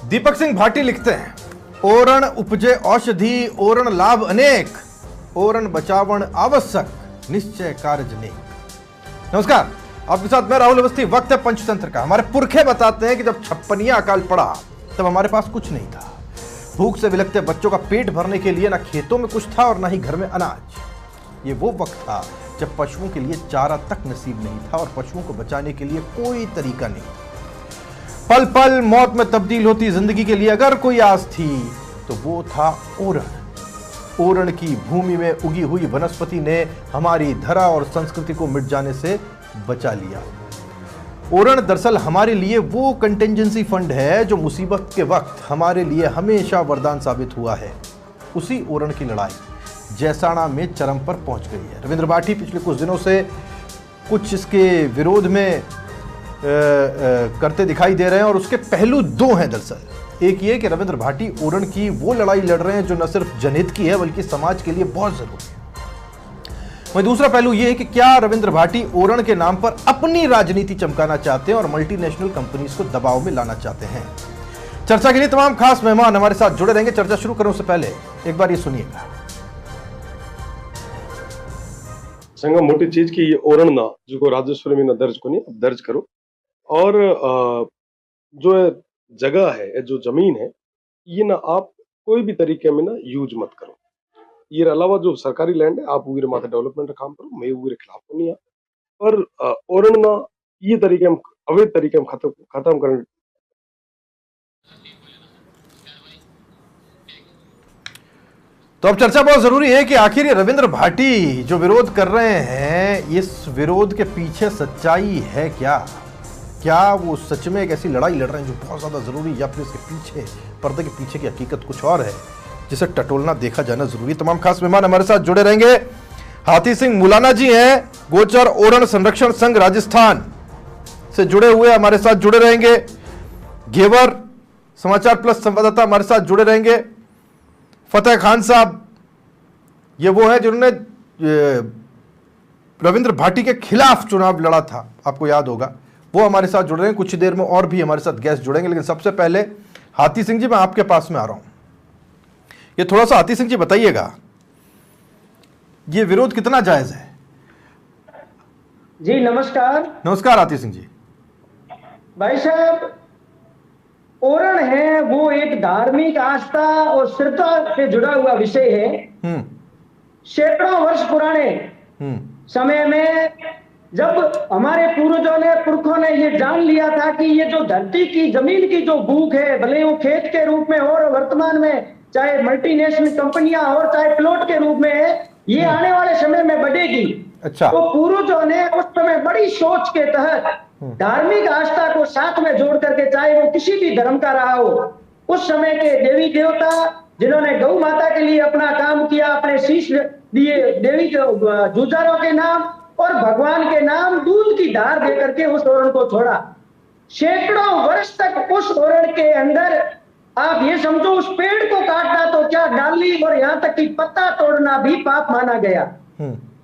दीपक सिंह भाटी लिखते हैं, ओरण उपजे औषधि ओरण लाभ अनेक, ओरण बचावन आवश्यक निश्चय कार्य नेक। नमस्कार, आपके साथ मैं राहुल अवस्थी। वक्त है पंचतंत्र का। हमारे पुरखे बताते हैं कि जब छप्पनिया अकाल पड़ा तब हमारे पास कुछ नहीं था। भूख से विलखते बच्चों का पेट भरने के लिए ना खेतों में कुछ था और ना ही घर में अनाज। ये वो वक्त था जब पशुओं के लिए चारा तक नसीब नहीं था और पशुओं को बचाने के लिए कोई तरीका नहीं था। पल पल मौत में तब्दील होती जिंदगी के लिए अगर कोई आस थी तो वो था ओरण। ओरण की भूमि में उगी हुई वनस्पति ने हमारी धरा और संस्कृति को मिट जाने से बचा लिया। ओरण दरअसल हमारे लिए वो कंटिजेंसी फंड है जो मुसीबत के वक्त हमारे लिए हमेशा वरदान साबित हुआ है। उसी ओरण की लड़ाई जैसाणा में चरम पर पहुंच गई है। रविंद्र भाटी पिछले कुछ दिनों से कुछ इसके विरोध में करते दिखाई दे रहे हैं और उसके पहलू दो हैं। दरअसल एक ये कि रविंद्र भाटी ओरण की वो लड़ाई लड़ रहे हैं जो न सिर्फ जनहित की है बल्कि समाज के लिए बहुत जरूरी है। वहीं दूसरा पहलू यह है कि क्या रविंद्र भाटी ओरण के नाम पर अपनी राजनीति चमकाना चाहते हैं और मल्टीनेशनल कंपनीज को दबाव में लाना चाहते हैं। चर्चा के लिए तमाम खास मेहमान हमारे साथ जुड़े रहेंगे। चर्चा शुरू करने से पहले एक बार ये सुनिएगा। संगा मोटी चीज की ये ओरण ना जो राजस्व में ना दर्ज को नहीं अब दर्ज करो और जो जगह है जो जमीन है ये ना आप कोई भी तरीके में ना यूज मत करो। ये अलावा जो सरकारी लैंड है आप उगरे माथे डेवलपमेंट का काम करो। मैं उगरे खिलाफ तो नहीं है पर ओरण ना ये तरीके हम अवैध तरीके हम खत्म करने। तो अब चर्चा बहुत जरूरी है कि आखिर ये रविंद्र भाटी जो विरोध कर रहे हैं इस विरोध के पीछे सच्चाई है क्या वो सच में एक ऐसी लड़ाई लड़ रहे हैं जो बहुत ज्यादा जरूरी, या फिर इसके पीछे पर्दे के पीछे की हकीकत कुछ और है जिसे टटोलना देखा जाना जरूरी। तमाम खास मेहमान हमारे साथ जुड़े रहेंगे। हाथी सिंह मुलाना जी हैं, गोचर ओरण संरक्षण संघ राजस्थान से जुड़े हुए हमारे साथ जुड़े रहेंगे। घेवर समाचार प्लस संवाददाता हमारे साथ जुड़े रहेंगे। फतेह खान साहब ये वो है जिन्होंने रविंद्र भाटी के खिलाफ चुनाव लड़ा था, आपको याद होगा, वो हमारे साथ जुड़ रहे हैं। कुछ देर में और भी हमारे साथ गेस्ट जुड़ेंगे, लेकिन सबसे पहले हाथी सिंह जी मैं आपके पास में आ रहा हूं। ये थोड़ा सा हाथी सिंह जी बताइएगा, ये विरोध कितना जायज है? जी नमस्कार। नमस्कार हाथी सिंह जी। भाई साहब, ओरण है वो एक धार्मिक आस्था और श्रद्धा से जुड़ा हुआ विषय है। सैकड़ों वर्ष पुराने समय में जब हमारे पूर्वजों ने पुरखों ने ये जान लिया था कि ये जो धरती की जमीन की जो भूख है, भले वो खेत के रूप में और वर्तमान में चाहे मल्टीनेशनल कंपनियां और चाहे प्लॉट के रूप में है, ये आने वाले समय में बढ़ेगी। अच्छा। तो पूर्वजों ने उस समय बड़ी सोच के तहत धार्मिक आस्था को साथ में जोड़ करके, चाहे वो किसी भी धर्म का रहा हो, उस समय के देवी देवता जिन्होंने गौ माता के लिए अपना काम किया, अपने शीश दिए देवी जुजारों के नाम और भगवान के नाम दूध की धार दे करके उस ओरण को छोड़ा। सैकड़ों वर्ष तक उस ओरण के अंदर आप ये समझो उस पेड़ को काटना तो क्या, डाली और यहाँ तक कि पत्ता तोड़ना भी पाप माना गया।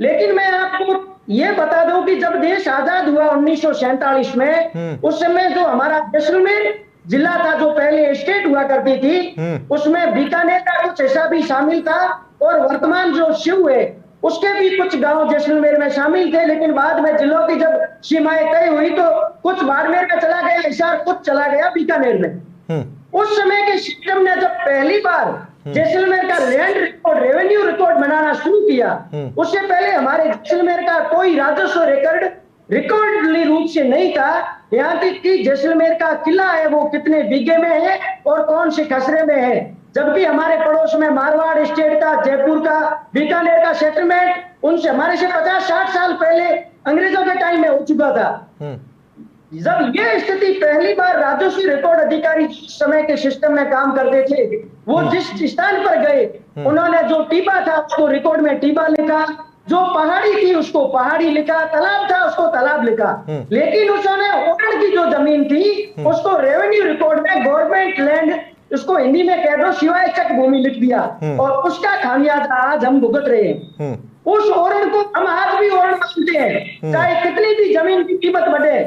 लेकिन मैं आपको ये बता दूं कि जब देश आजाद हुआ 1947 में, उस समय जो हमारा जैसलमेर जिला था जो पहले स्टेट हुआ करती थी, उसमें बीकानेर का कुछ हिस्सा भी शामिल था और वर्तमान जो शिव है उसके भी कुछ गांव जैसलमेर में शामिल थे। लेकिन बाद में जिलों की जब सीमाएं तय हुई तो कुछ बाड़मेर में चला गया हिसार, कुछ चला गया बीकानेर में। उस समय के सिस्टम ने जब पहली बार जैसलमेर का लैंड रिकॉर्ड, रेवेन्यू रिकॉर्ड बनाना शुरू किया, उससे पहले हमारे जैसलमेर का कोई राजस्व रिकॉर्डली रूप से नहीं था। यहाँ तक कि जैसलमेर का किला है वो कितने बीघे में है और कौन से खसरे में है, जबकि हमारे पड़ोस में मारवाड़ स्टेट का, जयपुर का, बीकानेर का सेटलमेंट उनसे हमारे से 50-60 साल पहले अंग्रेजों के टाइम में हो चुका था। जब ये स्थिति पहली बार राजस्व रिकॉर्ड अधिकारी समय के सिस्टम में काम करते थे, वो जिस स्थान पर गए उन्होंने जो टीबा था उसको रिकॉर्ड में टीबा लिखा, जो पहाड़ी थी उसको पहाड़ी लिखा, तालाब था उसको तालाब लिखा। लेकिन उसने ओरण की जो जमीन थी उसको रेवेन्यू रिकॉर्ड में गवर्नमेंट लैंड, उसको हिंदी में कह दो शिवाय चक भूमि लिख दिया और उसका खामियाजा आज हम भुगत रहे हैं। उस ओरण को हम आज भी ओरण मानते हैं, चाहे कितनी भी जमीन की कीमत बढ़े,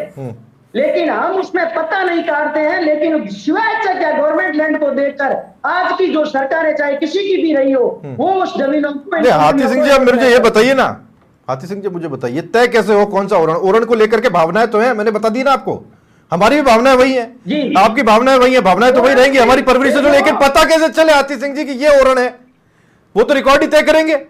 लेकिन हम उसमें पत्ता नहीं काटते हैं। लेकिन शिवाय चक या गवर्नमेंट लैंड को देखकर आज की जो सरकारें चाहे किसी की भी रही हो वो उस जमीनों को। हाथी सिंह जी, अब मुझे ये बताइए ना, हाथी सिंह जी मुझे बताइए, तय कैसे हो कौन सा ओरण? ओरण को लेकर के भावनाएं तो हैं, मैंने बता दी ना आपको, हमारी भी भावनाएं वही हैं, आपकी भावनाएं वही हैं, भावनाएं तो वही रहेंगी, हमारी परवरिश से जो, लेकिन पता कैसे चले हाथी सिंह जी कि ये ओरण है? वो तो रिकॉर्ड ही तय करेंगे।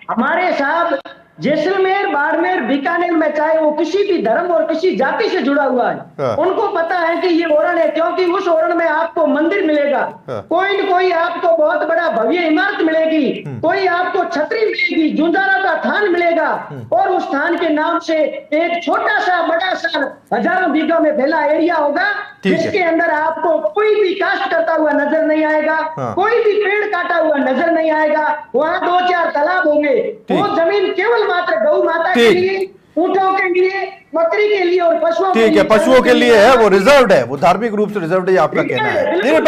हमारे साहब जैसलमेर, बाड़मेर, बीकानेर में चाहे वो किसी भी धर्म और किसी जाति से जुड़ा हुआ है, उनको पता है कि ये ओरण है, क्योंकि उस ओरण में आपको मंदिर मिलेगा, कोई न कोई आपको बहुत बड़ा भव्य इमारत मिलेगी, कोई आपको छतरी मिलेगी, जुंजारा का थान मिलेगा, और उस थान के नाम से एक छोटा सा बड़ा सा हजारों बीघा में फैला एरिया होगा, जिसके अंदर आपको कोई भी कास्ट करता हुआ नजर नहीं आएगा, कोई भी पेड़ काटा हुआ नजर नहीं आएगा, वहां 2-4 तालाब होंगे, वो जमीन केवल मात्र गौ माता के लिए, ऊंटों के लिए, बकरी के लिए और पशुओं के लिए। ठीक है, पशुओं के लिए है, वो रिजर्व्ड है, वो धार्मिक रूप से रिजर्व्ड है, आपका कहना है। नहीं,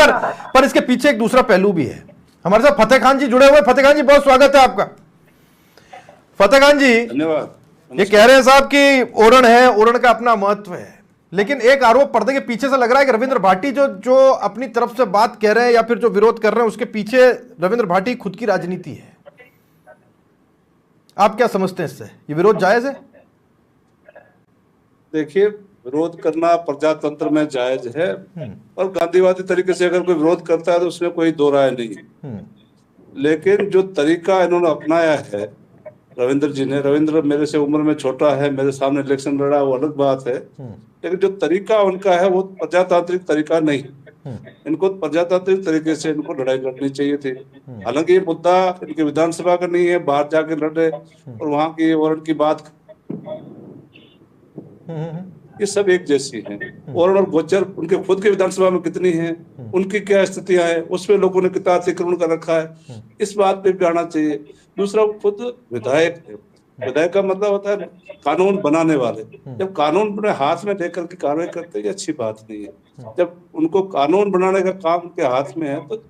पर इसके पीछे एक दूसरा पहलू भी है। हमारे साथ फतेह खान जी जुड़े हुए। फतेह खान जी, बहुत स्वागत है आपका। फतेह खान जी, धन्यवाद। ये कह रहे हैं साहब कि ओरण है, ओरण का अपना महत्व है, लेकिन एक आरोप पर्दे के पीछे से लग रहा है कि रविंद्र भाटी जो अपनी तरफ से बात कह रहे हैं या फिर जो विरोध कर रहे हैं, उसके पीछे रविंद्र भाटी खुद की राजनीति है। आप क्या समझते हैं इससे? ये विरोध जायज है? देखिए, विरोध करना प्रजातंत्र में जायज है, और गांधीवादी तरीके से अगर कोई विरोध करता है तो उसमें कोई दो राय नहीं है। लेकिन जो तरीका इन्होंने अपनाया है रविंद्र जी ने, रविंद्र मेरे से उम्र में छोटा है, मेरे सामने इलेक्शन लड़ा, वो अलग बात है, लेकिन जो तरीका उनका है वो प्रजातांत्रिक तरीका नहीं। इनको प्रजातांत्रिक तरीके से इनको लड़ाई लड़नी चाहिए थी। हालांकि ये मुद्दा इनके विधानसभा का नहीं है, बाहर जाके लड़े और वहां की ओरण की बात, ये सब एक जैसी हैं। ओरण और गोचर उनके खुद के विधानसभा में कितनी हैं, उनकी क्या स्थितियां हैं, उसमें लोगों ने कितना अतिक्रमण कर रखा है, इस बात पे भी आना चाहिए। दूसरा, खुद विधायक है, विधायक का मतलब होता है कानून बनाने वाले। जब कानून अपने हाथ में लेकर के कार्रवाई करते हैं, अच्छी बात नहीं है। जब उनको कानून बनाने का काम उनके हाथ में है, तो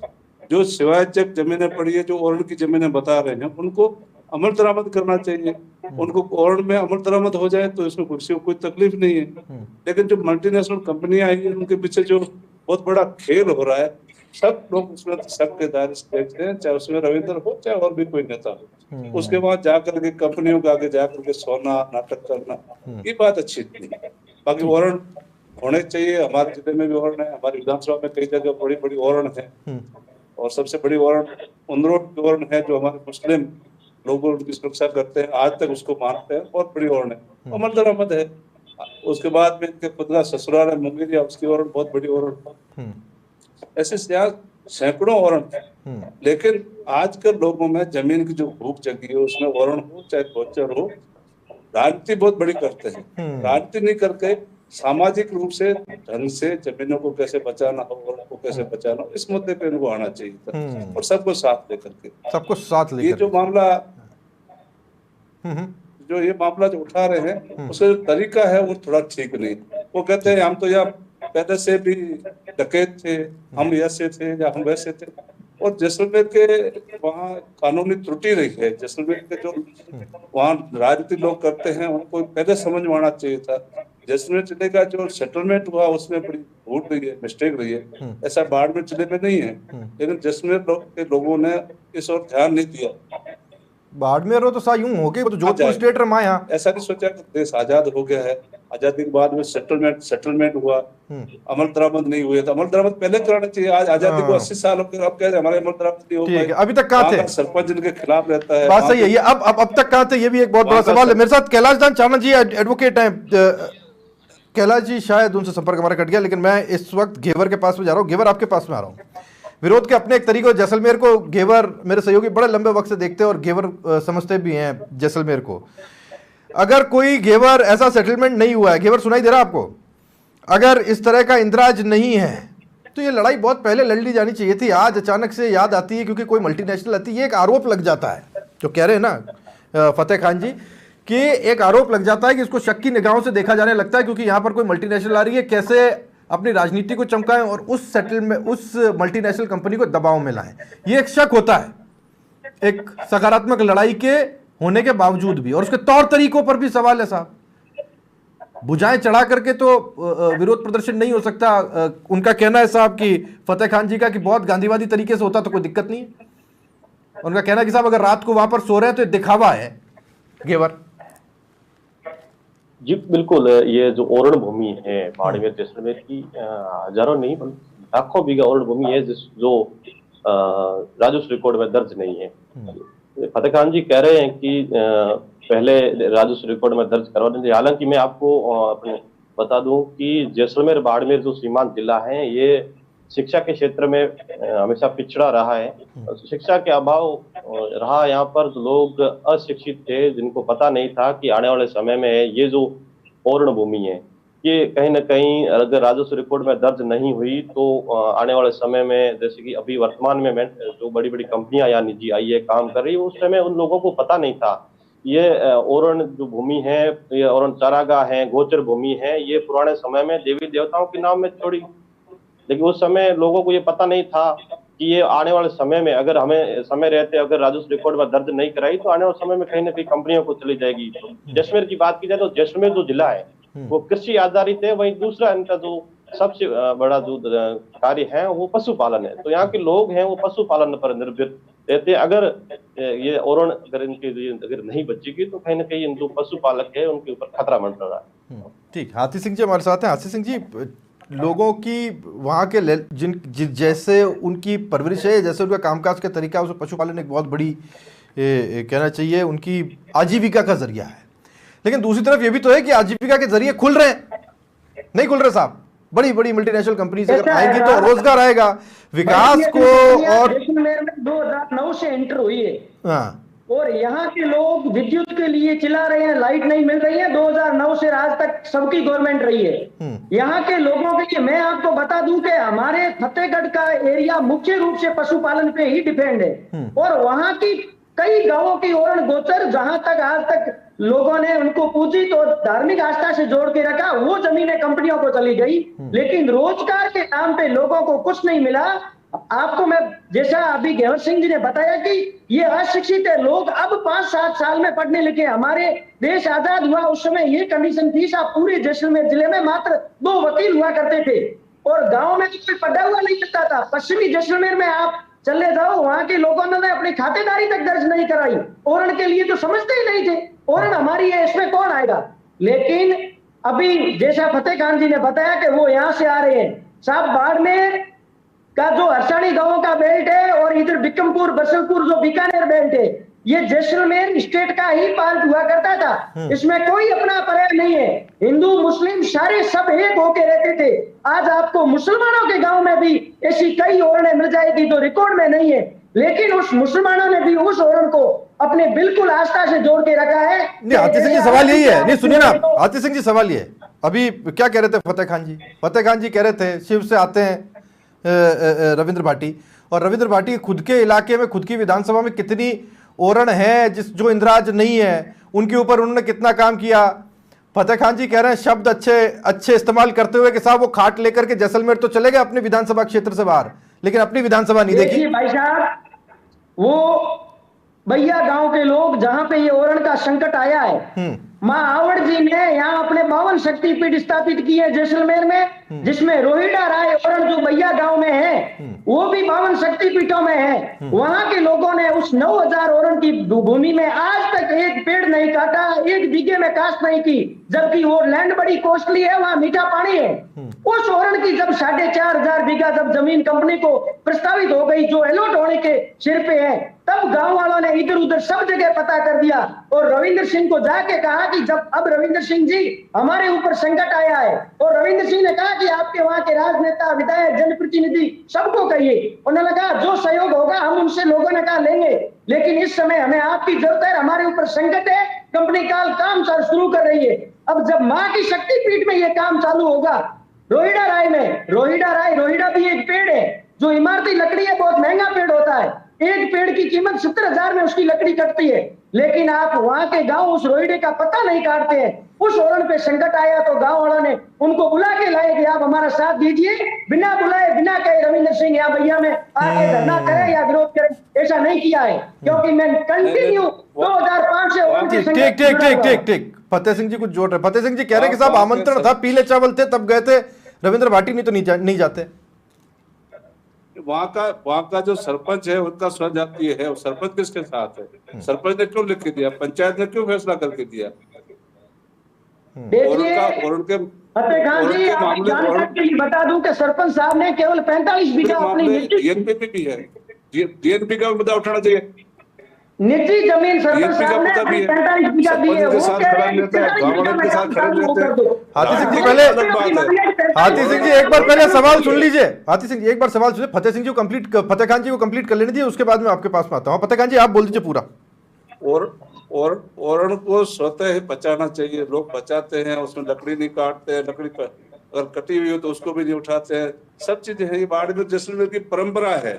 जो सिवायचक जमीनें पड़ी है, जो ओरण की जमीनें बता रहे हैं, उनको अमल दरामद करना चाहिए। उनको ओरण में अमल दरामद हो जाए तो इसमें किसी को कोई तकलीफ नहीं है। लेकिन जो मल्टीनेशनल कंपनियां आई हैं, उनके पीछे जो बहुत बड़ा खेल हो रहा है, सब लोग उसमें सबके दायरे से देखते हैं, चाहे उसमें रविंद्र हो चाहे और भी कोई नेता हो। उसके बाद जाकर के कंपनियों के आगे जाकर के सोना नाटक करना, ये बात अच्छी नहीं है। बाकी ओरण होने चाहिए, हमारे जिले में भी ओरण है, हमारी विधानसभा में कई जगह बड़ी बड़ी ओरण है, और सबसे बड़ी ओरण उनरोड की ओरण है, जो हमारे मुस्लिम लोग उनकी सुरक्षा करते हैं, आज तक उसको मानते हैं, बहुत बड़ी ओरण है, अमल दरामद है। उसके बाद में इनके खुद का ससुराल है मुंगेरिया, उसकी ओरण बहुत बड़ी ओरण। ऐसे सैकड़ों ओरण है। लेकिन आजकल लोगों में जमीन की जो भूख जगी है, उसमें ओरण हो चाहे गोचर हो, राजनीति बहुत बड़ी करते हैं। राजनीति नहीं करके सामाजिक रूप से ढंग से जमीनों को कैसे बचाना हो, ओरण को कैसे बचाना हो, इस मुद्दे पे इनको आना चाहिए था, और सबको साथ लेकर के। सबको साथ लेकर ये जो मामला ये मामला जो उठा रहे हैं, उसका जो तरीका है वो थोड़ा ठीक नहीं। वो कहते हैं हम तो यहाँ पहले से भी डकैत थे, हम ऐसे थे या हम वैसे थे, और जैसलमेर के वहाँ कानूनी त्रुटि रही है। जैसलमेर के जो वहाँ राजनीतिक लोग करते हैं, उनको पहले समझ में आना चाहिए था। जैसलमेर जिले का जो सेटलमेंट हुआ उसमें बड़ी भूल रही है, मिस्टेक रही है, ऐसा बाड़मेर जिले में नहीं है। लेकिन जैसलमेर के लोगों ने इस ओर ध्यान नहीं दिया। बाड़मेर हो तो सा यूं हो गए, तो जोधपुर स्टेट रहा यहाँ, ऐसा नहीं सोचा कि देश आजाद हो गया है, आजादी के बाद में सेटलमेंट हुआ, अमल दरामद नहीं हुए, तो अमल दरामद पहले कराना चाहिए। आज आजादी को 80 साल हो गए, अब कह रहे हमारे अमल दरामद नहीं हो पाए। अभी तक कहाँ थे? सरपंच इनके खिलाफ रहता है, बात सही है। ये अब तक कहाँ थे, ये भी एक बहुत बड़ा सवाल है। मेरे साथ कैलाश दान चाना जी एडवोकेट हैं। कैलाश जी, शायद उनसे संपर्क हमारा कट गया, लेकिन मैं इस वक्त घेवर के पास में जा रहा हूँ। घेवर, आपके पास में आ रहा हूँ। विरोध के अपने एक तरीके, जैसलमेर को घेवर, मेरे सहयोगी बड़े लंबे वक्त से देखते हैं और घेवर समझते भी हैं जैसलमेर को। अगर कोई घेवर ऐसा सेटलमेंट नहीं हुआ है, घेवर सुनाई दे रहा है आपको, अगर इस तरह का इंदिराज नहीं है, तो ये लड़ाई बहुत पहले लड़ ली जानी चाहिए थी। आज अचानक से याद आती है क्योंकि कोई मल्टीनेशनल आती है। ये एक आरोप लग जाता है, जो कह रहे हैं ना फतेह खान जी, कि एक आरोप लग जाता है कि इसको शक की निगाहों से देखा जाने लगता है, क्योंकि यहाँ पर कोई मल्टीनेशनल आ रही है, कैसे अपनी राजनीति को चमकाएं और उस मल्टीनेशनल कंपनी को दबाव में लाएं। ये एक शक होता है एक सकारात्मक लड़ाई के होने के बावजूद भी, और उसके तौर तरीकों पर भी सवाल है साहब। भुजाएं चढ़ा करके तो विरोध प्रदर्शन नहीं हो सकता। उनका कहना है साहब कि फतेह खान जी का कि बहुत गांधीवादी तरीके से होता तो कोई दिक्कत नहीं है। उनका कहना है कि साहब अगर रात को वहां पर सो रहे हैं तो ये दिखावा है घेवर। जी बिल्कुल, ये जो ओरण भूमि है बाड़मेर जैसलमेर की, हजारों नहीं बल्कि लाखों बीघा ओरण भूमि है जो राजस्व रिकॉर्ड में दर्ज नहीं है। फतेह खान जी कह रहे हैं कि पहले राजस्व रिकॉर्ड में दर्ज करवा देंगे। हालांकि मैं आपको अपने बता दूं कि जैसलमेर बाड़मेर जो सीमांत जिला है ये शिक्षा के क्षेत्र में हमेशा पिछड़ा रहा है। शिक्षा के अभाव रहा, यहाँ पर लोग अशिक्षित थे जिनको पता नहीं था कि आने वाले समय में ये जो ओरण भूमि है ये कहीं ना कहीं अगर राजस्व रिकॉर्ड में दर्ज नहीं हुई तो आने वाले समय में, जैसे कि अभी वर्तमान में जो बड़ी बड़ी कंपनियां या निजी आईए काम कर रही है, उस समय उन लोगों को पता नहीं था ये ओरण जो भूमि है, ये ओरण चारागाह है, गोचर भूमि है, ये पुराने समय में देवी देवताओं के नाम में छोड़ी। लेकिन उस समय लोगों को ये पता नहीं था कि ये आने वाले समय में अगर हमें समय रहते अगर राजस्व रिकॉर्ड में दर्ज नहीं कराई तो आने वाले समय में कहीं ना कहीं कंपनियों को चली जाएगी। जैसलमेर की बात की जाए तो जैसलमेर जो जिला है वो कृषि आधारित है, वहीं दूसरा इनका जो सबसे बड़ा जो कार्य है वो पशुपालन है। तो यहाँ के लोग हैं वो पशुपालन पर निर्भर रहते हैं। अगर ये ओरण अगर इनकी अगर नहीं बचेगी तो कहीं ना कहीं जो पशुपालक है उनके ऊपर खतरा मंडरा रहा है। ठीक, हाथी सिंह जी हमारे साथ हैं। हाथी सिंह जी, लोगों की वहाँ के जैसे उनकी परवरिश है, जैसे उनका कामकाज का तरीका है, उसमें पशुपालन एक बहुत बड़ी कहना चाहिए उनकी आजीविका का जरिया है। लेकिन दूसरी तरफ ये भी तो है कि आजीविका के जरिए खुल रहे हैं, नहीं खुल रहे साहब। बड़ी बड़ी मल्टीनेशनल कंपनीज अगर आएंगी तो रोजगार आएगा, विकास को। और 2009 से एंटर हुई है। हाँ, और यहाँ के लोग विद्युत के लिए चिल्ला रहे हैं, लाइट नहीं मिल रही है। 2009 से आज तक सबकी गवर्नमेंट रही है। यहाँ के लोगों के लिए मैं आपको बता दूं कि हमारे फतेहगढ़ का एरिया मुख्य रूप से पशुपालन पे ही डिपेंड है। और वहाँ की कई गांवों की ओरण गोचर जहां तक आज तक लोगों ने उनको पूजित और धार्मिक आस्था से जोड़ के रखा, वो जमीनें कंपनियों को चली गई। लेकिन रोजगार के नाम पे लोगों को कुछ नहीं मिला। आपको मैं जैसा अभी घेवर सिंह जी ने बताया कि ये अशिक्षित है लोग, अब 5-7 साल में पढ़ने लिखे। हमारे देश आजाद हुआ उस समय ये कंडीशन थी, साहब पूरे जैसलमेर जिले में मात्र 2 वकील हुआ करते थे और गांव में कोई पढ़ा हुआ नहीं करता था। पश्चिमी जैसलमेर में आप चले जाओ, वहां के लोगों ने अपनी खातेदारी तक दर्ज नहीं कराई। ओरण के लिए तो समझते ही नहीं थे, ओरण हमारी है, इसमें कौन आएगा। लेकिन अभी जैसा फतेह खान जी ने बताया कि वो यहाँ से आ रहे हैं। साहब बाड़मेर का जो हरसाणी गांव का बेल्ट है और इधर बिक्रमपुर बसलपुर जो बीकानेर बेल्ट है, ये जैसलमेर स्टेट का ही पार्ट हुआ करता था। इसमें कोई अपना पर्याय नहीं है। हिंदू मुस्लिम सारे सब एक होके रहते थे। आज आपको मुसलमानों के गांव में भी ऐसी कई ओरणें मिल जाएगी जो रिकॉर्ड में नहीं है, लेकिन उस मुसलमानों ने भी उस ओरण को अपने बिल्कुल आस्था से जोड़ के रखा है। नहीं, हाथी सिंह जी सवाल यही है, नहीं सुनिए ना हाथी सिंह जी, सवाल ये अभी क्या कह रहे थे फतेह खान जी? फतेह खान जी कह रहे थे शिव से आते हैं रविंद्र भाटी, और रविंद्र भाटी खुद के इलाके में खुद की विधानसभा में कितनी ओरण है जो इंदिराज नहीं है, उनके ऊपर उन्होंने कितना काम किया। फतेह खान जी कह रहे हैं शब्द अच्छे इस्तेमाल करते हुए कि साहब वो खाट लेकर के जैसलमेर तो चले गए अपने विधानसभा क्षेत्र से बाहर, लेकिन अपनी विधानसभा नहीं देखी। भाई साहब, वो भैया गांव के लोग जहां पे ये ओरण का संकट आया है, माँ आवड़ जी ने यहाँ अपने 52 शक्तिपीठ स्थापित किए हैं जैसलमेर में, जिसमें रोहिड़ा राय ओरण जो भैया गांव में है वो भी 52 शक्तिपीठों में है। वहां के लोगों ने उस 9000 ओरण की भूमि में आज तक एक पेड़ नहीं काटा, एक बीघे में कास्ट नहीं की, जबकि वो लैंड बड़ी कॉस्टली है, वहां मीठा पानी है। उस ओरण की जब 4500 बीघा जब जमीन कंपनी को प्रस्तावित हो गई जो अलॉट होने के सिर पे है, तब गांव वालों ने इधर उधर सब जगह पता कर दिया और रविंद्र सिंह को जाके कहा कि जब अब रविंद्र सिंह जी हमारे ऊपर संकट आया है, और रविंद्र सिंह ने कहा कि आपके वहां के राजनेता विधायक जनप्रतिनिधि सबको कहिए। उन्होंने कहा जो सहयोग होगा हम उनसे, लोगों ने कहा लेंगे, लेकिन इस समय हमें आपकी जरूरत है, हमारे ऊपर संकट है। कंपनी काल काम शुरू कर रही है। अब जब माँ की शक्तिपीठ में यह काम चालू होगा, रोहिड़ा राय में, रोहिड़ा भी एक पेड़ है जो इमारती लकड़ी है, बहुत महंगा पेड़ होता है, एक पेड़ की कीमत 70,000 में उसकी लकड़ी कटती है, लेकिन आप वहां के गांव उस रोहिड़े का पता नहीं काटते हैं। उस ओरण पे संकट आया तो गांव वालों ने उनको बुला के लाए कि आप हमारा साथ दीजिए, बिना बुलाए बिना कहे रविंद्र सिंह या भैया में आके धरना करे या विरोध करे, ऐसा नहीं किया है, क्योंकि मैं कंटिन्यू 2005 से ठीक फतेह सिंह जी कुछ जोड़ रहे। फतेह सिंह जी कह रहे हैं कि साहब आमंत्रण था, पीले चावल थे तब गए थे, रविंद्र भाटी नहीं तो नहीं जाते। वहाँ का जो सरपंच है उनका स्वर जाती है, सरपंच किसके साथ है? सरपंच ने क्यों लिख के दिया? पंचायत ने क्यों फैसला करके दिया? और उनके फतेह खान जी, आप जानकारी के लिए बता दूं कि सरपंच साहब ने केवल 45 बीघा अपनी डीएनपी भी है, डीएनपी का मुद्दा उठाना चाहिए। निजी जमीन सरपंच साहब ने 45 बीघा दी है, वो कह रहे हैं के साथ खड़े रहते हैं। हाथी सिंह जी पहले, हाथी सिंह जी एक बार पहले सवाल सुन लीजिए। हाथी सिंह जी एक बार सवाल सुनिए, फतेह सिंह जी को कंप्लीट, फतेह खान जी को कंप्लीट कर लेने दीजिए, उसके बाद में आपके पास में आता हूँ। फतेह खान जी आप बोल दीजिए पूरा। और उनको स्वतः ही बचाना चाहिए। लोग बचाते हैं, उसमें लकड़ी नहीं काटते हैं, लकड़ी अगर कटी हुई हो तो उसको भी नहीं उठाते हैं, सब चीजें हैं। ये बाड़मेर जैसलमेर की परंपरा है,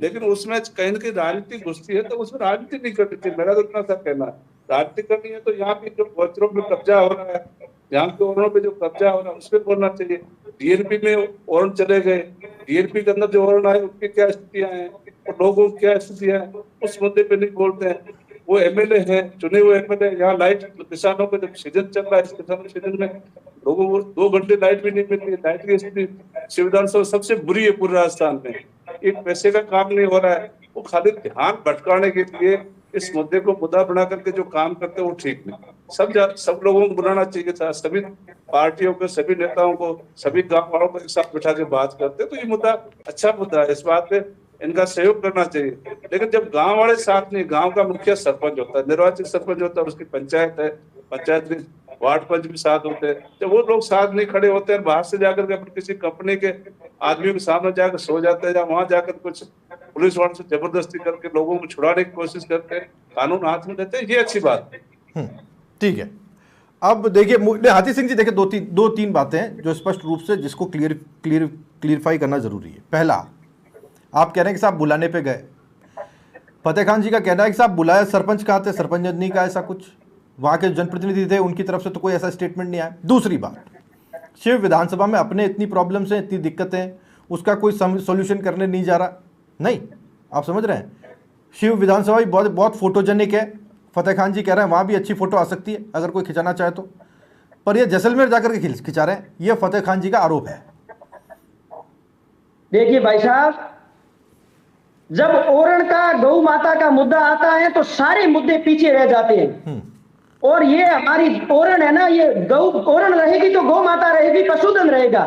लेकिन उसमें कहीं ना कहीं राजनीति घुसती है, तो उसमें राजनीति नहीं करनी चाहिए। मेरा तो इतना सा कहना है, राजनीति करनी है तो यहाँ की जो गोचरों में कब्जा हो रहा है, यहाँ के ओरणों पे जो कब्जा हो रहा है उस पर बोलना चाहिए। डीएनपी में ओरण चले गए, डीएनपी के अंदर जो ओरण आए उनकी क्या स्थितियां हैं और लोगों की क्या स्थितियां हैं, उस मुद्दे पे नहीं बोलते हैं। वो एमएलए है, चुने हुए एमएलए, यहाँ लाइट किसानों का जब सीजन चल रहा है, इस किसान सीजन में लोगों को 2 घंटे लाइट भी नहीं मिल रही है। लाइट की स्थिति विधानसभा सबसे बुरी है पूरे राजस्थान में। एक पैसे का काम नहीं हो रहा है, वो खाली ध्यान भटकाने के लिए इस मुद्दे को मुद्दा बना करके जो काम करते हैं वो ठीक नहीं। सब लोगों को बुलाना चाहिए था, सभी पार्टियों को, सभी नेताओं को, सभी गाँव वालों को एक साथ बिठा के बात करते, तो ये मुद्दा अच्छा मुद्दा है, इस बात पे इनका सहयोग करना चाहिए। लेकिन जब गांव वाले साथ नहीं, गांव का मुखिया सरपंच होता है, निर्वाचित सरपंच होता है, उसकी पंचायत है, पंचायत में वार्ड पंच भी साथ होते हैं, जब वो लोग साथ नहीं खड़े होते हैं, बाहर से जाकर के अपनी किसी कंपनी के आदमियों के सामने जाकर सो जाते हैं, या वहां जाकर कुछ पुलिस वालों से जबरदस्ती करके लोगों को छुड़ाने की कोशिश करते हैं, कानून हाथ में लेते हैं, ये अच्छी बात है। ठीक है, अब देखिए हाथी सिंह जी, देखिए दो तीन बातें हैं जो स्पष्ट रूप से जिसको क्लियरफाई करना जरूरी है। पहला, आप कह रहे हैं कि साहब बुलाने पे गए, फतेह खान जी का कहना है कि साहब बुलाया, सरपंच कहाँ थे? सरपंच ने नहीं कहा ऐसा कुछ, वहां के जनप्रतिनिधि थे, उनकी तरफ से तो कोई ऐसा स्टेटमेंट नहीं आया। दूसरी बात, शिव विधानसभा में अपने इतनी प्रॉब्लम्स हैं, इतनी दिक्कतें, उसका कोई सोल्यूशन करने नहीं जा रहा। नहीं, आप समझ रहे हैं, शिव विधानसभा भी बहुत फोटोजेनिक है, फतेह खान जी कह रहे हैं वहां भी अच्छी फोटो आ सकती है अगर कोई खिंचाना चाहे तो, पर यह जैसलमेर जाकर के खिंचा रहे हैं, यह फतेह खान जी का आरोप है। देखिए भाई साहब, जब ओरण का, गौ माता का मुद्दा आता है तो सारे मुद्दे पीछे रह जाते हैं। और ये हमारी ओरण है ना, ये गौ ओरण रहेगी तो गौ माता रहेगी, पशुधन रहेगा।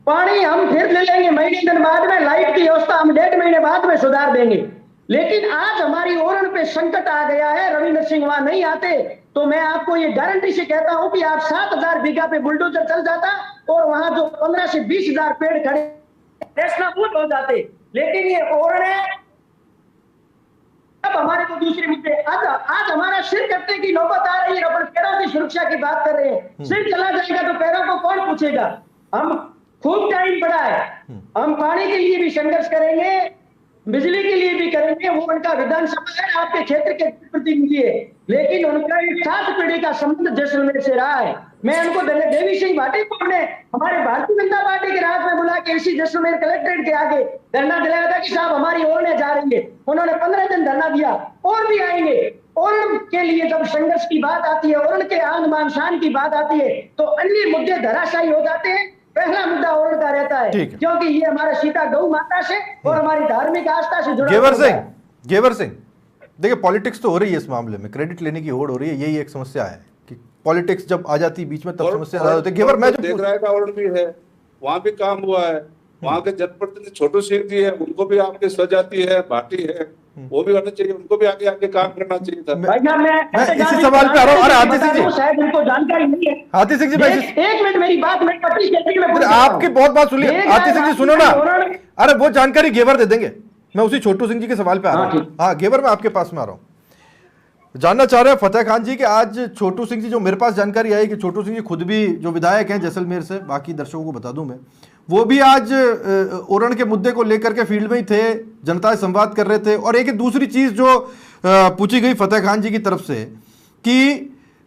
पानी हम फिर ले लेंगे महीने दिन बाद में, लाइट की व्यवस्था हम 1.5 महीने बाद में सुधार देंगे। लेकिन आज हमारी ओरण पे संकट आ गया है, रविंद्र सिंह वहां नहीं आते तो मैं आपको ये गारंटी से कहता हूं कि आप 7,000 बीघा पे बुलडोजर चल जाता और वहां जो 15 से 20,000 पेड़ खड़े नेशनल हो जाते। लेकिन ये ओरण है, अब हमारे को दूसरे मुद्दे, आज हमारा सिर कटने की नौबत आ रही है। अपन पैरों की सुरक्षा की बात कर रहे हैं, सिर चला जाएगा तो पैरों को कौन पूछेगा? हम खूब टाइम पड़ा है, हम पानी के लिए भी संघर्ष करेंगे, बिजली के लिए भी करेंगे। वो उनका विधानसभा है, आपके क्षेत्र के प्रतिनिधि है, लेकिन उनका 7 पीढ़ी का संबंध जैसलमेर से रहा है। मैं उनको देवी सिंह भाटी को हमने हमारे भारतीय जनता पार्टी के राज में बुला के इसी जैसलमेर कलेक्ट्रेट के आगे धरना दिलाया था कि साहब हमारी ओरने जा रही है। उन्होंने 15 दिन धरना दिया, और भी आएंगे। ओरण के लिए जब संघर्ष की बात आती है, ओरण के आन मान शान की बात आती है, तो अन्य मुद्दे धराशायी हो जाते हैं। पहला मुद्दा ओरण का रहता है, क्योंकि ये हमारा सीता गौ माता से और हमारी धार्मिक आस्था से जुड़ा। गेवर सिंह, देखिए पॉलिटिक्स तो हो रही है इस मामले में, क्रेडिट लेने की होड़ हो रही है, यही एक समस्या है कि पॉलिटिक्स जब आ जाती है बीच में तब समस्या ज्यादा होती है। गेवर, मैं जो देख रहा है का ओरण भी है, वहां भी काम हुआ है, वहां के जनप्रतिनिधि छोटू सिंह जी है, उनको भी आपके स्वजाति है, भाटी है, वो भी होना चाहिए, उनको भी आगे काम करना चाहिए था। मैं इसी सवाल पे आ रहा हूँ। अरे हाथी सिंह जी, शायद उनको जानकारी नहीं है। हाथी सिंह जी, एक मिनट मेरी बात, मैं आपकी बहुत बात सुनिए। हाथी सिंह जी सुनो ना, अरे वो जानकारी गेवर दे देंगे, मैं उसी छोटू सिंह जी के सवाल पे आ रहा हूँ। हाँ गेवर, मैं आपके पास में आ रहा हूँ, जानना चाह रहे हैं फतेह खान जी कि आज छोटू सिंह जी, जो मेरे पास जानकारी आई कि छोटू सिंह जी खुद भी जो विधायक हैं जैसलमेर से, बाकी दर्शकों को बता दूं मैं, वो भी आज ओरण के मुद्दे को लेकर के फील्ड में ही थे, जनता से संवाद कर रहे थे। और एक दूसरी चीज जो पूछी गई फतेह खान जी की तरफ से कि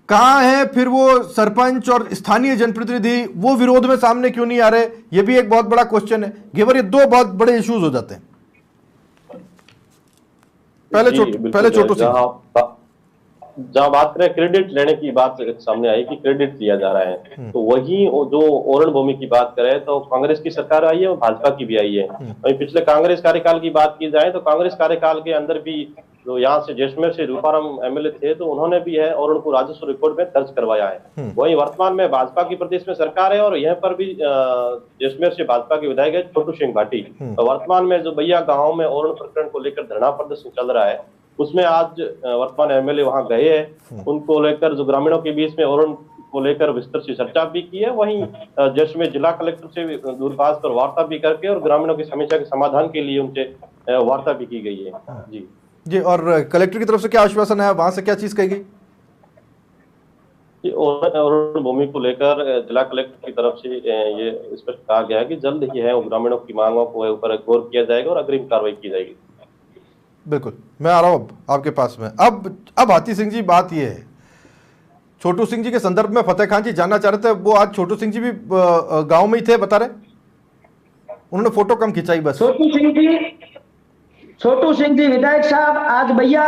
कहाँ है फिर वो सरपंच और स्थानीय जनप्रतिनिधि, वो विरोध में सामने क्यों नहीं आ रहे, ये भी एक बहुत बड़ा क्वेश्चन है। गेवर, ये 2 बहुत बड़े इश्यूज हो जाते हैं। पहले छोटू सिंह। जहाँ बात करें क्रेडिट लेने की बात सामने आई कि क्रेडिट लिया जा रहा है, तो वही जो ओरण भूमि की बात करें तो कांग्रेस की सरकार आई है और भाजपा की भी आई है। वहीं पिछले कांग्रेस कार्यकाल की बात की जाए तो कांग्रेस कार्यकाल के अंदर भी जो यहाँ से जैसलमेर से रूपाराम एमएलए थे तो उन्होंने भी है ओरण को राजस्व रिकॉर्ड में दर्ज करवाया है। वहीं वर्तमान में भाजपा की प्रदेश में सरकार है और यहाँ पर भी जैसलमेर से भाजपा के विधायक है छोटू सिंह भाटी। तो वर्तमान में जो भैया गाँव में ओरण प्रकरण को लेकर धरना प्रदर्शन चल रहा है उसमें आज वर्तमान एमएलए वहां गए हैं, उनको लेकर जो ग्रामीणों के बीच में ओरण को लेकर विस्तृत से चर्चा भी की है। वहीं जैसलमेर जिला कलेक्टर से दूरभाष पर वार्ता भी करके और ग्रामीणों की समस्या के समाधान के लिए उनसे वार्ता भी की गई है। जी, और कलेक्टर की तरफ से क्या आश्वासन है, वहां से क्या चीज कही गई? ओरण भूमि को लेकर जिला कलेक्टर की तरफ से ये स्पष्ट कहा गया है कि जल्द ही है ग्रामीणों की मांगों को ऊपर गौर किया जाएगा और अग्रिम कार्रवाई की जाएगी। बिल्कुल, मैं आ रहा हूँ अब आपके पास में। अब हाथी सिंह जी, बात ये है, छोटू सिंह जी के संदर्भ में फतेह खान जी जानना चाह रहे थे, वो आज छोटू सिंह जी भी गांव में ही थे, बता रहे, उन्होंने फोटो कम खिंचाई बस। छोटू सिंह जी विधायक साहब आज भैया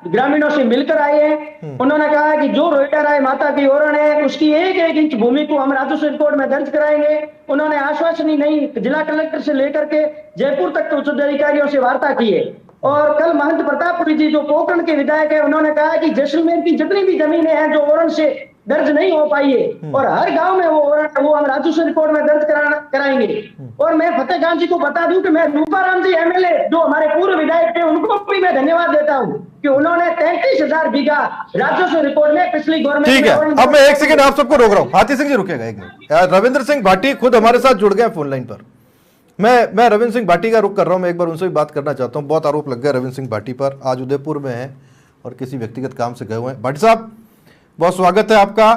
ग्रामीणों से मिलकर आए हैं। उन्होंने कहा कि जो रोहिटा राय माता की ओरण है उसकी 1-1 इंच भूमि को हम राजस्व रिकॉर्ड में दर्ज कराएंगे। उन्होंने आश्वासन ही नहीं, जिला कलेक्टर से लेकर के जयपुर तक के उच्च अधिकारियों से वार्ता की है। और कल महंत प्रतापपुरी जी जो पोखरण के विधायक है उन्होंने कहा कि जैसलमेर की जितनी भी जमीनें हैं जो ओरण से दर्ज नहीं हो पाई है और हर गांव में वो ओरण वो हम राजस्व रिकॉर्ड में दर्ज कराएंगे। और मैं फतेह खान जी को बता दूं कि मैं रूपाराम जी एमएलए जो हमारे पूर्व विधायक थे उनको भी मैं धन्यवाद देता हूं कि उन्होंने 33,000 बीघा राजस्व रिकॉर्ड में पिछली गवर्नमेंट। ठीक है, अब मैं एक सेकंड आप सबको रोक रहा हूं। हाथी सिंह जी रुकेगा एक मिनट। रविंद्र सिंह भाटी खुद हमारे साथ जुड़ गए फोन लाइन पर। मैं रविंद्र सिंह भाटी का रुख कर रहा हूं, मैं एक बार उनसे भी बात करना चाहता हूं। बहुत आरोप लग गया रविंद्र सिंह भाटी पर, आज उदयपुर में है और किसी व्यक्तिगत काम से गए हुए हैं। भाटी साहब बहुत स्वागत है आपका।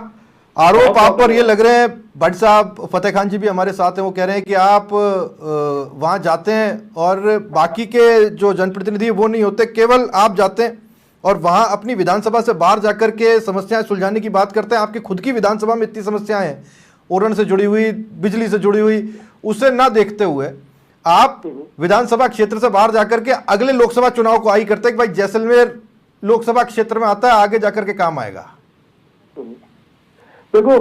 आरोप आप पर ये लग रहे हैं, भाटी साहब, फतेह खान जी भी हमारे साथ हैं, वो कह रहे हैं कि आप वहां जाते हैं और बाकी के जो जनप्रतिनिधि वो नहीं होते, केवल आप जाते हैं और वहां अपनी विधानसभा से बाहर जाकर के समस्याएं सुलझाने की बात करते हैं। आपकी खुद की विधानसभा में इतनी समस्याएं हैं, ओरण से जुड़ी हुई, बिजली से जुड़ी हुई, उसे ना देखते हुए आप विधानसभा क्षेत्र से बाहर जाकर के अगले लोकसभा चुनाव को आई करते हैं कि भाई जैसलमेर लोकसभा क्षेत्र में आता है, आगे जाकर के काम आएगा। देखो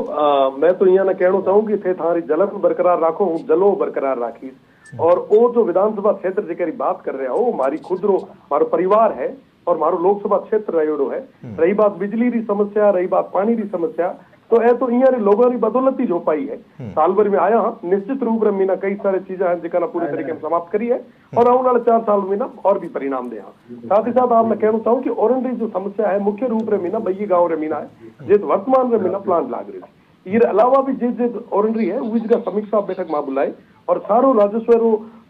मैं तो यहाँ कहना चाहूँ कि थे थारी जलन बरकरार राखो, हूँ जलो बरकरार राखी। और वो जो विधानसभा क्षेत्र जेकरी बात कर रहे हो वो हमारी खुद रो हमारो परिवार है और हमारो लोकसभा क्षेत्र रहेड़ो है। रही बात बिजली की समस्या, रही बात पानी की समस्या, तो ए तो यहाँ लोगों की बदौलत ही जो पाई है। साल भर में आया हाँ, निश्चित रूप में मीना कई सारे चीजें हैं जिनका पूरी तरीके से समाप्त करी है और आने वाले 4 साल में ना और भी परिणाम दे। साथ ही साथ आप मैं कहना चाहूँ कि ओरण जो समस्या है मुख्य रूप में मीना बई गाँव रे मीना है जिस वर्तमान में मीना प्लांट लाग रही है। ये अलावा भी जिस ओरंडरी है उसका समीक्षा बैठक में बुलाए और सारो राजस्व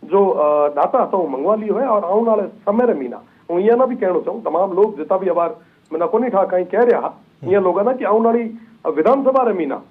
जो डाटा था वो मंगवा लियो है। और आने वाले समय रे मीना हूँ यहाँ ना भी कहना चाहूँ तमाम लोग जितना भी अबार मैंने को नहीं ठा कहीं कह रहा यहाँ लोग ना कि आने वाली विधानसभा रे मीना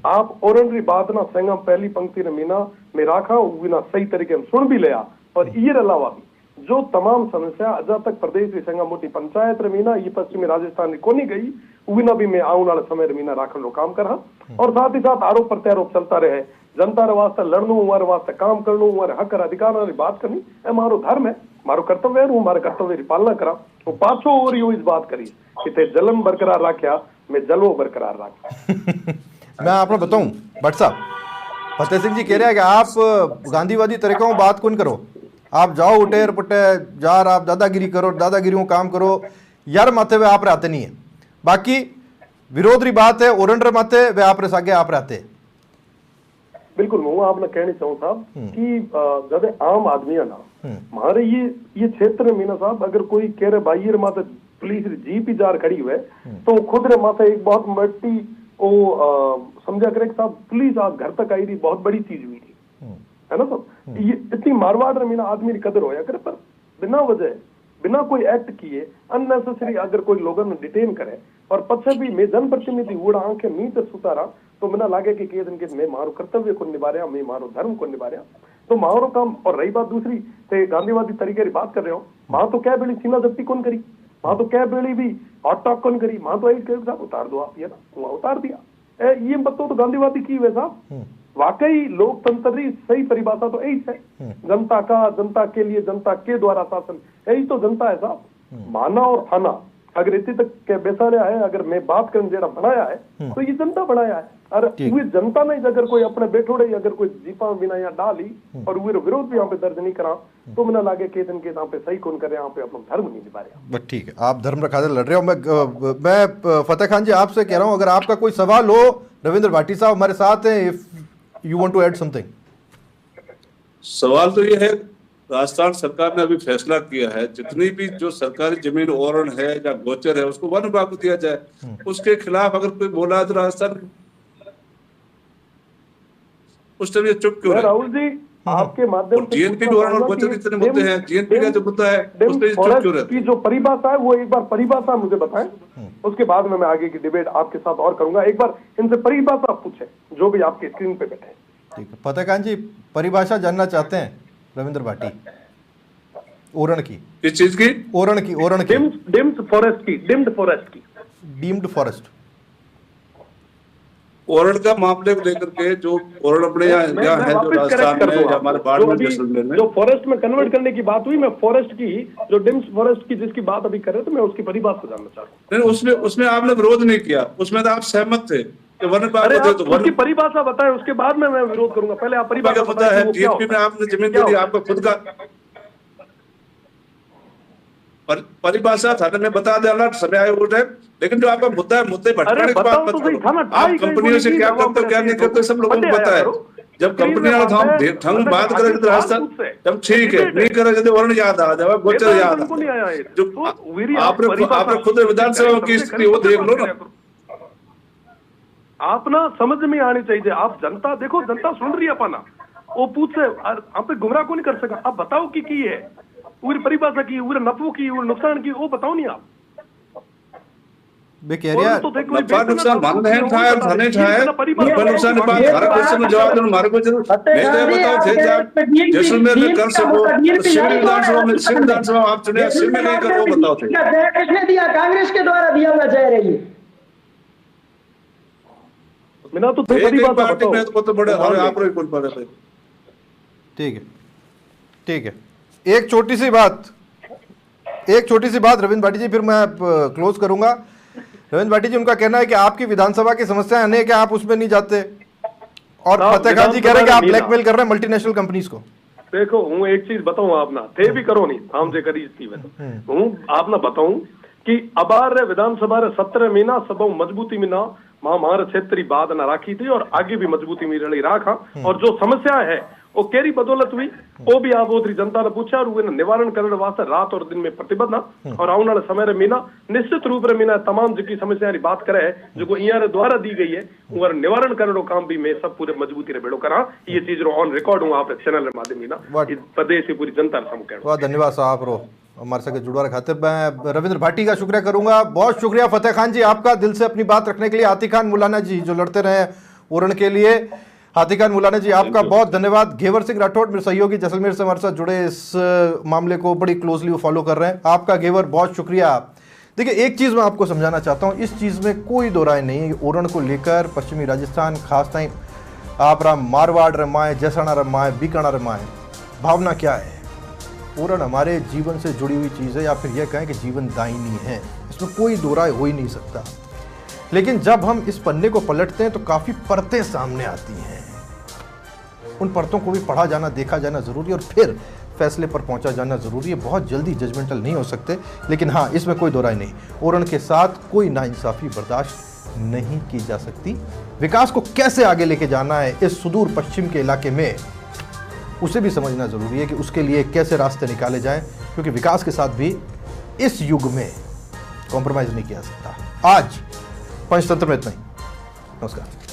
आप ओरंडरी बात ना संगम पहली पंक्ति रे मीना में राखा ना सही तरीके से सुन भी लिया। और ये अलावा भी जो तमाम समस्या अजा तक प्रदेश की संगम मोटी पंचायत रे मीना ये पश्चिमी राजस्थान की कोनी गई उना भी मैं आने वाले समय रे मीना राखन लो काम करा। और साथ ही साथ आरोप प्रत्यारोप चलता रहे, जनता रे वास्ते लड़नू, हमारे वास्ते काम करनू, हमारे हक और अधिकार वाली बात करनी ए मारो धर्म है, मारो कर्तव्य है, हमारे कर्तव्य की पालना करा। तो पाछो और यो इस बात करी कि ते जलन बरकरार रखा, मैं जलो बरकरार रखा। मैं आपको बताऊं भट्ट साहब, फतेह सिंह जी कह रहे हैं कि आप गांधीवादी तरीकों में बात कौन करो, आप जाओ उठेर पुटे जार, आप दादागिरी करो, दादागिरी काम करो यार, माथे वे आप रहते नहीं है। बाकी विरोध री बात है ओरंडर माथे वे आप सागे आप रहते। बिल्कुल मैं आपने कहना चाहूँ साहब कि जब आम आदमी है ना हमारे ये क्षेत्र में ना साहब अगर कोई कह रहे भाई रे माथे पुलिस जीप ही जार खड़ी हुए तो खुद रे माथे एक बहुत बड़ी समझा करे साहब पुलिस आज घर तक आई रही बहुत बड़ी चीज हुई थी, है ना साहब। ये इतनी मारवाड़ मीना आदमी की कदर होया करे पर बिना वजह बिना कोई एक्ट किए अननेसेसरी अगर कोई लोगों ने डिटेन करे और पछे भी मैं जनप्रतिनिधि उड़ा आंखें मीत सुतारा तो बिना लागे कि दिन के मैं मारो कर्तव्य को निभा रहा, मैं मारो धर्म को निभा रहा तो मारो काम। और रही बात दूसरी थे गांधीवादी तरीके की बात कर रहे हो, वहां तो क्या बेली सीना जब्ती कौन करी, वहां तो क्या बेली भी हॉट टॉक कौन करी, वहां तो साहब उतार दो आप, ये ना वहां उतार दिया। ये बताओ तो गांधीवादी की हुए साहब, वाकई लोकतंत्र की सही परिभाषा तो यही है, जनता का, जनता के लिए, जनता के द्वारा शासन, यही तो जनता है साहब। माना और थाना अगर इतने तक के बेसाड़िया है, अगर मैं बात करने जेड़ा बनाया है तो ये जनता बनाया है। और वो जनता नहीं अगर कोई अपने बैठो रही, अगर कोई जीपा बिना यहाँ डाली और वो विरोध भी यहाँ पे दर्ज नहीं करा तो मैंने लागे के दिन के यहाँ पे सही कौन करे, यहाँ पे अपना धर्म नहीं निभा रहे। बस ठीक है, आप धर्म रखा लड़ रहे हो। मैं फतेह खान जी आपसे कह रहा हूँ, अगर आपका कोई सवाल हो, रविंद्र भाटी साहब हमारे साथ हैं, if you want to add something. सवाल तो ये है, राजस्थान सरकार ने अभी फैसला किया है जितनी भी जो सरकारी जमीन ओरण है या गोचर है उसको वन विभाग को दिया जाए। उसके खिलाफ अगर कोई बोला है तो राजस्थान उस टाइम ये चुप क्यों है? राहुल जी आपके माध्यम से जीएनपी ओरण और गोचर इतने मुद्दे हैं, जीएनपी का जो मुद्दा है उस पर चुप क्यों रहते? की जो परिभाषा है वो एक बार परिभाषा मुझे बताएं, उसके बाद में मैं आगे की डिबेट आपके साथ और करूंगा। एक बार इनसे परिभाषा पूछे जो भी आपके स्क्रीन पे बैठे। ठीक है, फतेह खान जी परिभाषा जानना चाहते हैं रविंद्र भाटी ओरण की? किस चीज की? ओरण की, ओरण की, डिम्ड फॉरेस्ट की, डिम्ड फॉरेस्ट की, डीम्ड फॉरेस्ट। ओरण का मामले को लेकर के जो ओरण अपने यहाँ है जो राजस्थान में या हमारे बाड़मेर जैसलमेर में जो फॉरेस्ट में कन्वर्ट करने की बात हुई, मैं फॉरेस्ट की जो डिम्ड फॉरेस्ट की जिसकी बात अभी कर रहे थे, मैं उसकी परिभाषा जानना चाह रहा हूँ। नहीं, उसमें आपने विरोध नहीं किया, उसमें तो आप सहमत थे कि वन विभाग को दे दो। उसकी परिभाषा बताएं, उसके बाद में मैं विरोध करूंगा। पहले आप परिभाषा पता है जीएनपी में आपने जमीन दे दी, आपका खुद का परिभाषा थाने में बता देना समय आए वो टाइम। लेकिन जो आपका मुद्दा है, मुद्दे भटकाने की बात मत करो। आप कंपनियों से क्या करते हो क्या नहीं करते सब लोगों को पता है। जब कंपनी वाला ढंग बात करेंगे तो राजस्थान जब ठीक है, नहीं करेंगे तो वर्ण याद आ जाएगा, गोचर याद आ जाएगा। जो आपने खुद विधानसभा की स्थिति वो देख लो ना। आप ना समझ में आनी चाहिए। आप जनता देखो, जनता सुन रही है अपना, वो पूछे आप पे गुमराह को नहीं कर सका। आप बताओ की है पूरी परिभाषा की, पूरे नफो की, नुकसान की, वो बताओ नहीं आप। नफा नुकसान बंद है ठाया थाने ठाया नफा नुकसान के बाद हर क्वेश्चन में जवाब देना हमारे को जरूर नहीं तो बताओ थे जब जैसलमेर में कर सको सिविल विधानसभा आप चुने सिविल में नहीं कर वो बताओ थे। किसने दिया? कांग्रेस के द्वारा दिया हुआ जय रही है। बिना तो पार्टी में तो बड़े आप लोग बोल पा रहे थे। ठीक है, ठीक है, एक छोटी सी बात रविंद्र भाटी जी, फिर मैं क्लोज करूंगा। रविंद्र भाटी जी, उनका कहना है कि आपकी विधानसभा की समस्या अनेक है, आप उसमें नहीं जाते, और फतेह खान जी कह रहे हैं कि आप ब्लैकमेल कर रहे हैं मल्टीनेशनल कंपनीज को। देखो हूँ एक चीज बताऊं, आप ना थे भी करो नहीं हम से करी इसकी हूँ आप ना बताऊं कि अबार विधानसभा 17 महीना सब मजबूती में ना हमारे क्षेत्र बात ना राखी थी और आगे भी मजबूती में रही राखा। और जो समस्या है वो केरी बदौलत हुई वो भी आप उधरी जनता ने पूछा और वे निवारण करने वास्ते रात और दिन में प्रतिबद्ध ना और आने वाले समय मीना निश्चित रूप से मीना तमाम जिकी समस्या बात करे है जो यहाँ द्वारा दी गई है वो निवारण करने काम भी मैं सब पूरे मजबूती रे बेड़ो करा। ये चीज ऑन रिकॉर्ड हूँ आप चैनल के माध्यम मीना प्रदेश की पूरी जनता बहुत धन्यवाद साहब रो हमारे साथ जुड़वा खातिर। मैं रविंद्र भाटी का शुक्रिया करूंगा, बहुत शुक्रिया फतेह खान जी आपका दिल से अपनी बात रखने के लिए। हाथी खान मुलाना जी जो लड़ते रहे ओरण के लिए, हाथी खान मुलाना जी आपका बहुत धन्यवाद। घेवर सिंह राठौड़ मेरे सहयोगी जैसलमेर से हमारे साथ जुड़े, इस मामले को बड़ी क्लोजली वो फॉलो कर रहे हैं, आपका घेवर बहुत शुक्रिया। देखिए एक चीज़ मैं आपको समझाना चाहता हूँ, इस चीज़ में कोई दो राय नहीं है। ओरण को लेकर पश्चिमी राजस्थान खास ताई आप राम मारवाड़ रमाए, जैसाना रमाए, बीकाना रमाए, भावना क्या है? ओरण हमारे जीवन से जुड़ी हुई चीज़ है, या फिर यह कहें कि जीवन दायिनी है, इसमें कोई दो राय हो ही नहीं सकता। लेकिन जब हम इस पन्ने को पलटते हैं तो काफ़ी परतें सामने आती हैं, उन परतों को भी पढ़ा जाना, देखा जाना ज़रूरी और फिर फैसले पर पहुंचा जाना ज़रूरी है। बहुत जल्दी जजमेंटल नहीं हो सकते, लेकिन हाँ इसमें कोई दो राय नहीं, ओरण के साथ कोई नाइंसाफ़ी बर्दाश्त नहीं की जा सकती। विकास को कैसे आगे लेके जाना है इस सुदूर पश्चिम के इलाके में, उसे भी समझना ज़रूरी है कि उसके लिए कैसे रास्ते निकाले जाएं, क्योंकि विकास के साथ भी इस युग में कॉम्प्रोमाइज़ नहीं किया जा सकता। आज पंचतंत्र में इतना ही, नमस्कार।